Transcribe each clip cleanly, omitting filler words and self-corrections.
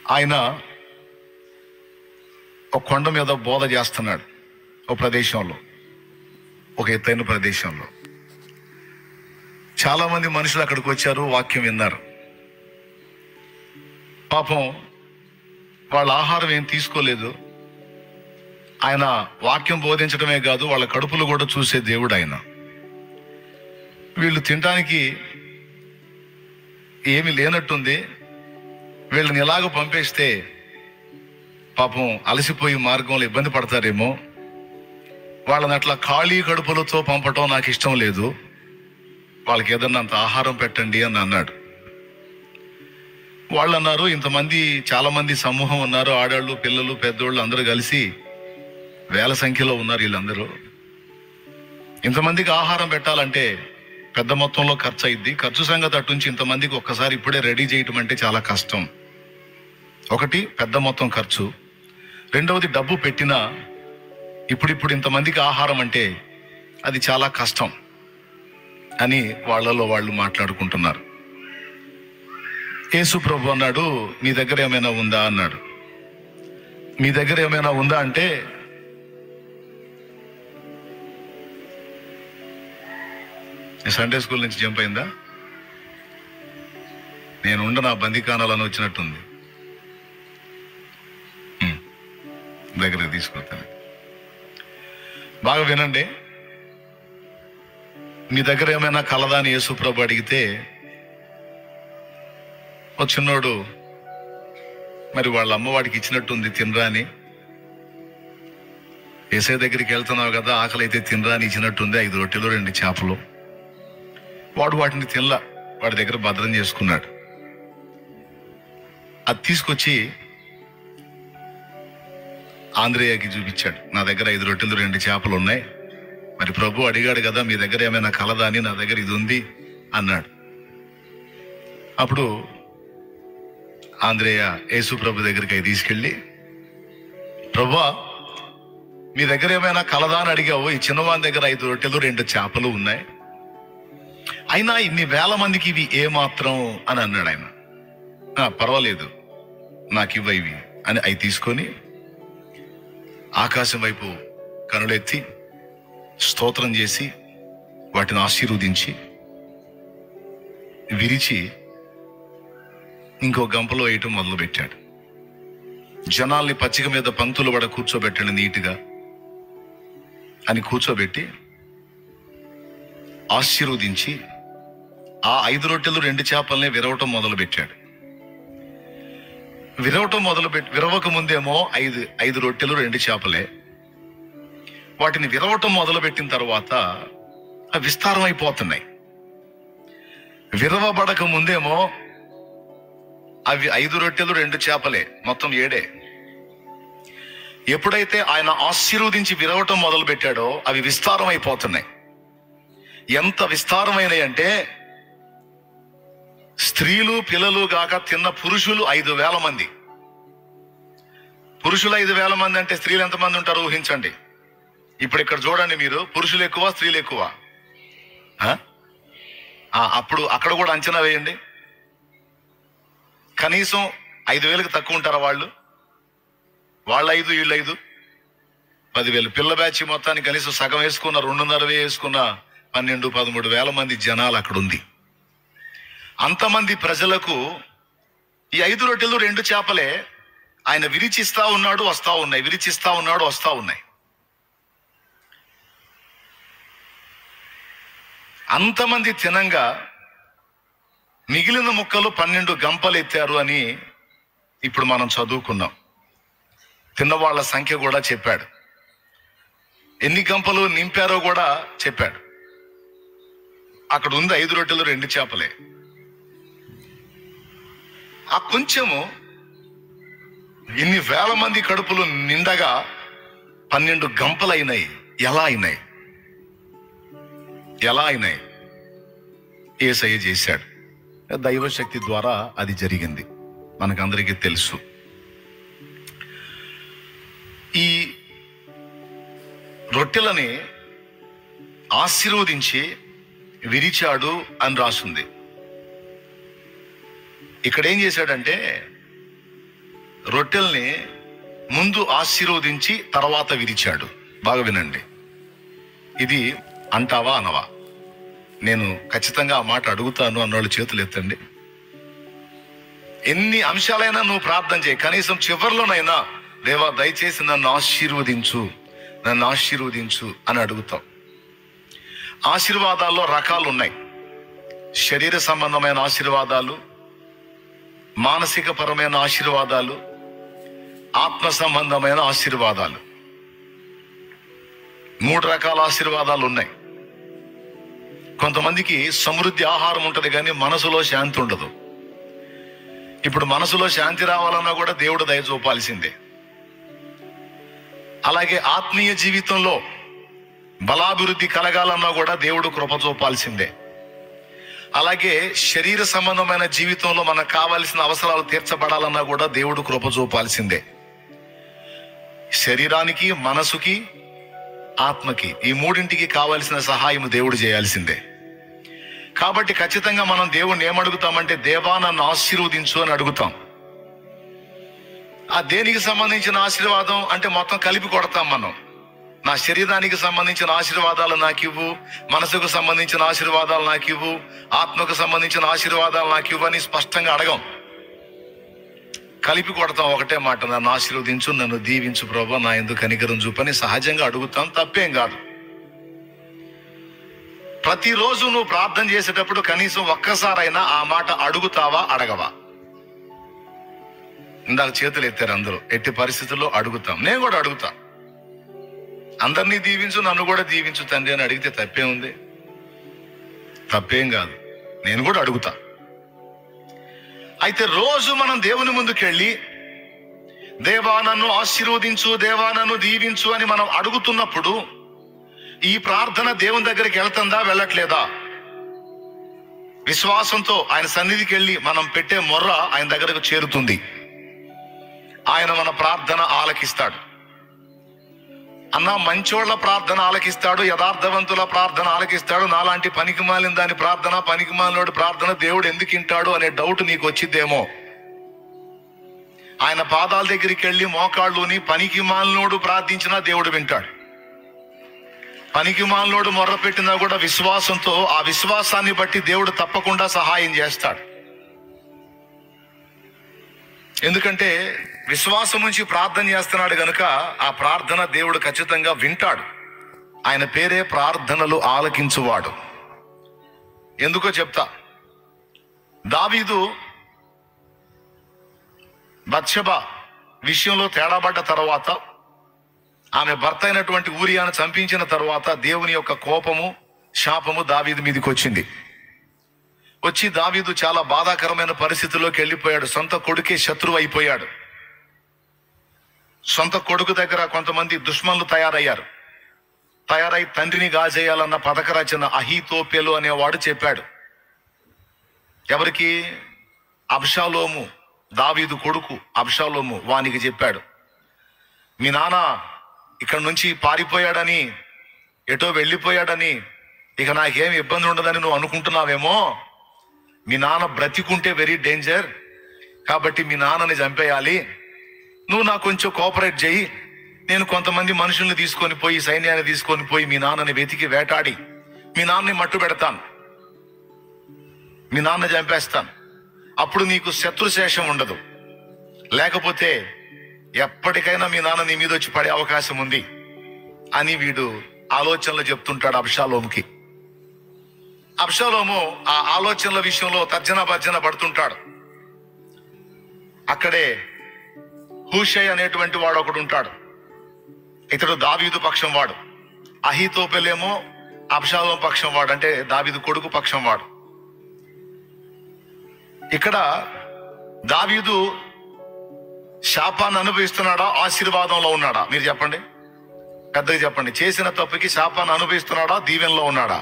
ఆయన ఒక కొండ మీద బోధ చేస్తున్నాడు. ఒక ప్రదేశంలో, ఒక ఎత్తైన ప్రదేశంలో చాలా మంది మనుషులు అక్కడికి వచ్చారు, వాక్యం విన్నారు. పాపం వాళ్ళ ఆహారం ఏం తీసుకోలేదు. ఆయన వాక్యం బోధించడమే కాదు, వాళ్ళ కడుపులు కూడా చూసే దేవుడు ఆయన. వీళ్ళు తినడానికి ఏమి లేనట్టుంది. వీళ్ళని ఎలాగో పంపేస్తే పాపం అలసిపోయి మార్గంలో ఇబ్బంది పడతారేమో, వాళ్ళని అట్లా ఖాళీ కడుపులతో పంపటం నాకు ఇష్టం లేదు, వాళ్ళకి ఏదన్నా అంత ఆహారం పెట్టండి అని అన్నాడు. వాళ్ళు అన్నారు, ఇంతమంది చాలా మంది సమూహం ఉన్నారు, ఆడాళ్ళు పిల్లలు పెద్దోళ్ళు అందరూ కలిసి వేల సంఖ్యలో ఉన్నారు. వీళ్ళందరూ ఇంతమందికి ఆహారం పెట్టాలంటే పెద్ద మొత్తంలో ఖర్చు అయింది. ఖర్చు సంగతి అట్టుంచి ఇంతమందికి ఒక్కసారి ఇప్పుడే రెడీ చేయటం అంటే చాలా కష్టం. ఒకటి పెద్ద మొత్తం ఖర్చు, రెండవది డబ్బు పెట్టినా ఇప్పుడు ఇంతమందికి ఆహారం అంటే అది చాలా కష్టం అని వాళ్ళలో వాళ్ళు మాట్లాడుకుంటున్నారు. యేసు ప్రభు అన్నాడు, మీ దగ్గర ఏమైనా ఉందా అన్నాడు. మీ దగ్గర ఏమైనా ఉందా అంటే సండే స్కూల్ నుంచి జంప్ అయిందా? నేను నా బందీకానాలను వచ్చినట్టుంది. దగ్గర తీసుకొస్తాను. బాగా వినండి. మీ దగ్గర ఏమైనా కలదా అని యేసు ప్రభు అడిగితే, ఓ చిన్నోడు మరి వాళ్ళ అమ్మవాడికి ఇచ్చినట్టుంది తినరా అని, యేసయ్య దగ్గరికి వెళ్తున్నావు కదా, ఆకలి అయితే తినరా అని ఇచ్చినట్టుంది 5 రొట్టెలు 2 చేపలు. వాడు వాటిని తినలా, వాడి దగ్గర భద్రం చేసుకున్నాడు. అది తీసుకొచ్చి ఆంద్రేయకి చూపించాడు. నా దగ్గర 5 రొట్టెలు 2 చేపలు ఉన్నాయి, మరి ప్రభు అడిగాడు కదా మీ దగ్గర ఏమైనా కలదా అని, నా దగ్గర ఇది ఉంది అన్నాడు. అప్పుడు ఆంద్రేయ యేసు ప్రభు దగ్గరికి అవి తీసుకెళ్ళి, ప్రభువా మీ దగ్గర ఏమైనా కలదా అని అడిగావు, ఈ చిన్నవాని దగ్గర 5 రొట్టెలు 2 చేపలు ఉన్నాయి, అయినా ఇన్ని వేల మందికి ఇవి ఏమాత్రం అని అన్నాడు ఆయన. పర్వాలేదు, నాకు ఇవి అని అవి తీసుకొని ఆకాశం వైపు కనులెత్తి స్తోత్రం చేసి వాటిని ఆశీర్వదించి విరిచి ఇంకో గంపలో వేయటం మొదలు పెట్టాడు. జనాల్ని పచ్చిక మీద పంక్తులు పడ కూర్చోబెట్టండి నీట్గా అని కూర్చోబెట్టి ఆశీర్వదించి ఆ 5 రొట్టెలు 2 చేపల్ని విరవటం మొదలు పెట్టాడు. విరవక ముందేమో 5 రొట్టెలు 2 చేపలే. వాటిని విరవటం మొదలు పెట్టిన తర్వాత అవి విస్తారం అయిపోతున్నాయి. విరవబడక ముందేమో అవి 5 రొట్టెలు 2 చేపలే, మొత్తం 7. ఎప్పుడైతే ఆయన ఆశీర్వదించి విరవటం మొదలు పెట్టాడో అవి విస్తారం అయిపోతున్నాయి. ఎంత విస్తారమైనవి అంటే స్త్రీలు పిల్లలు గాక తిన్న పురుషులు 5,000 మంది. పురుషులు 5,000 మంది అంటే స్త్రీలు ఎంతమంది ఉంటారో ఊహించండి. ఇప్పుడు ఇక్కడ చూడండి, మీరు పురుషులు ఎక్కువ స్త్రీలు ఎక్కువ? అప్పుడు అక్కడ కూడా అంచనా వేయండి. కనీసం 5,000కి తక్కువ ఉంటారా వాళ్ళు 5 వీళ్ళు 5 10,000. పిల్ల బ్యాచ్ మొత్తానికి కనీసం సగం వేసుకున్న 2.5 వేసుకున్న 12-13,000 మంది జనాలు అక్కడ ఉంది. అంతమంది ప్రజలకు ఈ 5 రొట్టెలు 2 చేపలే ఆయన విరిచిస్తా ఉన్నాడు, వస్తా ఉన్నాయి, విరిచిస్తా ఉన్నాడు, వస్తా ఉన్నాయి. అంతమంది తినంగా మిగిలిన ముక్కలు 12 గంపలు ఎత్తారు అని ఇప్పుడు మనం చదువుకున్నాం. తిన్నవాళ్ల సంఖ్య కూడా చెప్పాడు, ఎన్ని గంపలు నింపారో కూడా చెప్పాడు. అక్కడ ఉంది 5 రొట్టెలు 2 చేపలే. ఆ కొంచెము ఇన్ని వేల మంది కడుపులు నిండగా 12 గంపలు అయినాయి. ఎలా అయినాయి? యేసయ్య చేశాడు. దైవశక్తి ద్వారా అది జరిగింది, మనకందరికీ తెలుసు. ఈ రొట్టెలని ఆశీర్వదించి విరిచాడు అని రాసింది. ఇక్కడ ఏం చేశాడంటే రొట్టెల్ని ముందు ఆశీర్వదించి తర్వాత విరిచాడు. బాగా వినండి. ఇది అంటావా అనవా? నేను ఖచ్చితంగా ఆ మాట అడుగుతాను అన్నోళ్ళు చేతులు ఎత్తండి. ఎన్ని అంశాలైనా నువ్వు ప్రార్థన చేయి, కనీసం చివరిలోనైనా దేవా దయచేసి నన్ను ఆశీర్వదించు, నన్ను ఆశీర్వదించు అని అడుగుతాం. ఆశీర్వాదాల్లో రకాలు ఉన్నాయి. శరీర సంబంధమైన ఆశీర్వాదాలు, మానసిక పరమైన ఆశీర్వాదాలు, ఆత్మ సంబంధమైన ఆశీర్వాదాలు. 3 రకాల ఆశీర్వాదాలు ఉన్నాయి. కొంతమందికి సమృద్ధి ఆహారం ఉంటుంది కానీ మనసులో శాంతి ఉండదు. ఇప్పుడు మనసులో శాంతి రావాలన్నా కూడా దేవుడు దయ చూపాల్సిందే. అలాగే ఆత్మీయ జీవితంలో బలాభివృద్ధి కలగాలన్నా కూడా దేవుడు కృప చూపాల్సిందే. అలాగే శరీర సంబంధమైన జీవితంలో మనకు కావాల్సిన అవసరాలు తీర్చబడాలన్నా కూడా దేవుడు కృప చూపాల్సిందే. శరీరానికి, మనసుకి, ఆత్మకి, ఈ 3ంటికి కావలసిన సహాయం దేవుడు చేయాల్సిందే. కాబట్టి ఖచ్చితంగా మనం దేవుణ్ణి ఏమడుగుతామంటే, దేవా నన్ను ఆశీర్వదించు అని అడుగుతాం. ఆ దేనికి సంబంధించిన ఆశీర్వాదం అంటే మొత్తం కలిపి కొడతాం మనం. నా శరీరానికి సంబంధించిన ఆశీర్వాదాలు నాకు ఇవ్వు, మనసుకు సంబంధించిన ఆశీర్వాదాలు నాకు ఇవ్వు, ఆత్మకు సంబంధించిన ఆశీర్వాదాలు నాకు ఇవ్వు అని స్పష్టంగా అడగం, కలిపి కొడతాం. ఒకటే మాట, నన్ను ఆశీర్వదించు, నన్ను దీవించు ప్రభువా, నా యందు కనికరం చూపని సహజంగా అడుగుతాం. తప్పేం కాదు. ప్రతిరోజు నువ్వు ప్రార్థన చేసేటప్పుడు కనీసం ఒక్కసారైనా ఆ మాట అడుగుతావా, అడగవా? ఇందాక చేతులు ఎత్తారు అందరూ. ఎట్టి పరిస్థితుల్లో అడుగుతాం. నేను కూడా అడుగుతా. అందరినీ దీవించు, నన్ను కూడా దీవించు తండ్రి అని అడిగితే తప్పేం ఉంది? తప్పేం కాదు. నేను కూడా అడుగుతా. అయితే రోజు మనం దేవుని ముందుకెళ్ళి దేవా నన్ను ఆశీర్వదించు, దేవా నన్ను దీవించు అని మనం అడుగుతున్నప్పుడు ఈ ప్రార్థన దేవుని దగ్గరికి వెళ్తుందా, వెళ్ళట్లేదా? విశ్వాసంతో ఆయన సన్నిధికి వెళ్ళి మనం పెట్టే మొర్ర ఆయన దగ్గరకు చేరుతుంది. ఆయన మన ప్రార్థన ఆలకిస్తాడు. అన్న, మంచోళ్ల ప్రార్థన ఆలకిస్తాడు, యథార్థవంతుల ప్రార్థన ఆలకిస్తాడు. నాలాంటి పనికిమాలిన దాని ప్రార్థన, పనికిమాలినోడి ప్రార్థన దేవుడు ఎందుకు వింటాడు అనే డౌట్ నీకు వచ్చిద్దేమో. ఆయన పాదాల దగ్గరికి వెళ్ళి మోకాళ్ళుని పనికిమాలినోడు ప్రార్థించినా దేవుడు వింటాడు. పనికిమాలినోడు మొర్ర పెట్టినా కూడా విశ్వాసంతో, ఆ విశ్వాసాన్ని బట్టి దేవుడు తప్పకుండా సహాయం చేస్తాడు. ఎందుకంటే విశ్వాసం నుంచి ప్రార్థన చేస్తున్నాడు గనుక ఆ ప్రార్థన దేవుడు ఖచ్చితంగా వింటాడు. ఆయన పేరే ప్రార్థనలు ఆలకించువాడు. ఎందుకో చెప్తా. దావీదు బత్షెబ విషయంలో తేడాపడ్డ తర్వాత, ఆమె భర్త అయినటువంటి ఊరియాను చంపించిన తర్వాత దేవుని యొక్క కోపము, శాపము దావీదు మీదకి వచ్చింది. వచ్చి దావీదు చాలా బాధాకరమైన పరిస్థితుల్లోకి వెళ్ళిపోయాడు. సొంత కొడుకే శత్రువు అయిపోయాడు. సొంత కొడుకు దగ్గర కొంతమంది దుష్మన్లు తయారై తండ్రిని గాజేయాలన్న పథక రచన అహీతోపెలు అనేవాడు చెప్పాడు. ఎవరికి? అబ్షాలోము, దావీదు కొడుకు అబ్షాలోము వానికి చెప్పాడు. మీ నాన్న ఇక్కడ నుంచి పారిపోయాడని, ఎటో వెళ్ళిపోయాడని, ఇక నాకేం ఇబ్బంది ఉండదని నువ్వు అనుకుంటున్నావేమో. మీ నాన్న బ్రతికుంటే వెరీ డేంజర్, కాబట్టి మీ నాన్నని చంపేయాలి. నువ్వు నాకు కొంచెం కోఆపరేట్ చేయి. నేను కొంతమంది మనుషుల్ని తీసుకొని పోయి, సైన్యాన్ని తీసుకొని పోయి మీ నాన్నని వెతికి వేటాడి మీ నాన్నని మట్టు పెడతాను, మీ నాన్న చంపేస్తాను. అప్పుడు నీకు శత్రుశేషం ఉండదు. లేకపోతే ఎప్పటికైనా మీ నాన్న నీ మీద వచ్చి పడే అవకాశం ఉంది అని వీడు ఆలోచనలు చెప్తుంటాడు అబ్షాలోముకి. అబ్షాలోము ఆ ఆలోచనల విషయంలో తర్జన పడుతుంటాడు. అక్కడే హూషై అనేటువంటి వాడు ఒకడు ఉంటాడు. ఇతడు దావీదు పక్షం వాడు. అహీతోపెలేమో అబ్షాలోము పక్షం వాడు, అంటే దావీదు కొడుకు పక్షం వాడు. ఇక్కడ దావీదు శాపాన్ని అనుభవిస్తున్నాడా, ఆశీర్వాదంలో ఉన్నాడా? మీరు చెప్పండి, పెద్దగా చెప్పండి. చేసిన తప్పుకి శాపాన్ని అనుభవిస్తున్నాడా, దీవెనలో ఉన్నాడా?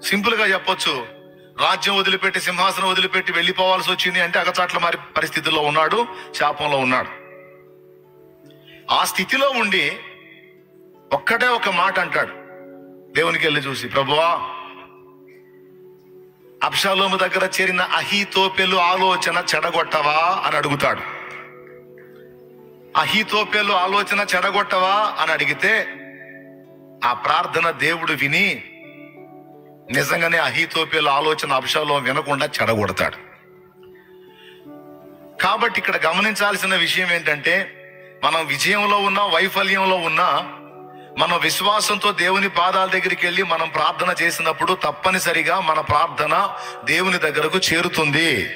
సింపుల్ గా చెప్పొచ్చు, రాజ్యం వదిలిపెట్టి, సింహాసనం వదిలిపెట్టి వెళ్ళిపోవాల్సి వచ్చింది అంటే అగచాట్ల మారి పరిస్థితుల్లో ఉన్నాడు, శాపంలో ఉన్నాడు. ఆ స్థితిలో ఉండి ఒక్కటే ఒక మాట అంటాడు దేవునికి వెళ్ళి చూసి, ప్రభువా, అబ్షాలోము దగ్గర చేరిన అహీతోపెలు ఆలోచన చెడగొట్టవా అని అడుగుతాడు. అహీతోపెలు ఆలోచన చెడగొట్టవా అని అడిగితే ఆ ప్రార్థన దేవుడు విని నిజంగానే అహీతోపెలు ఆలోచన అబ్షాలోము వినకుండా చెడగొడతాడు. కాబట్టి ఇక్కడ గమనించాల్సిన విషయం ఏంటంటే, మనం విజయంలో ఉన్నా వైఫల్యంలో ఉన్నా మన విశ్వాసంతో దేవుని పాదాల దగ్గరికి వెళ్ళి మనం ప్రార్థన చేసినప్పుడు తప్పనిసరిగా మన ప్రార్థన దేవుని దగ్గరకు చేరుతుంది.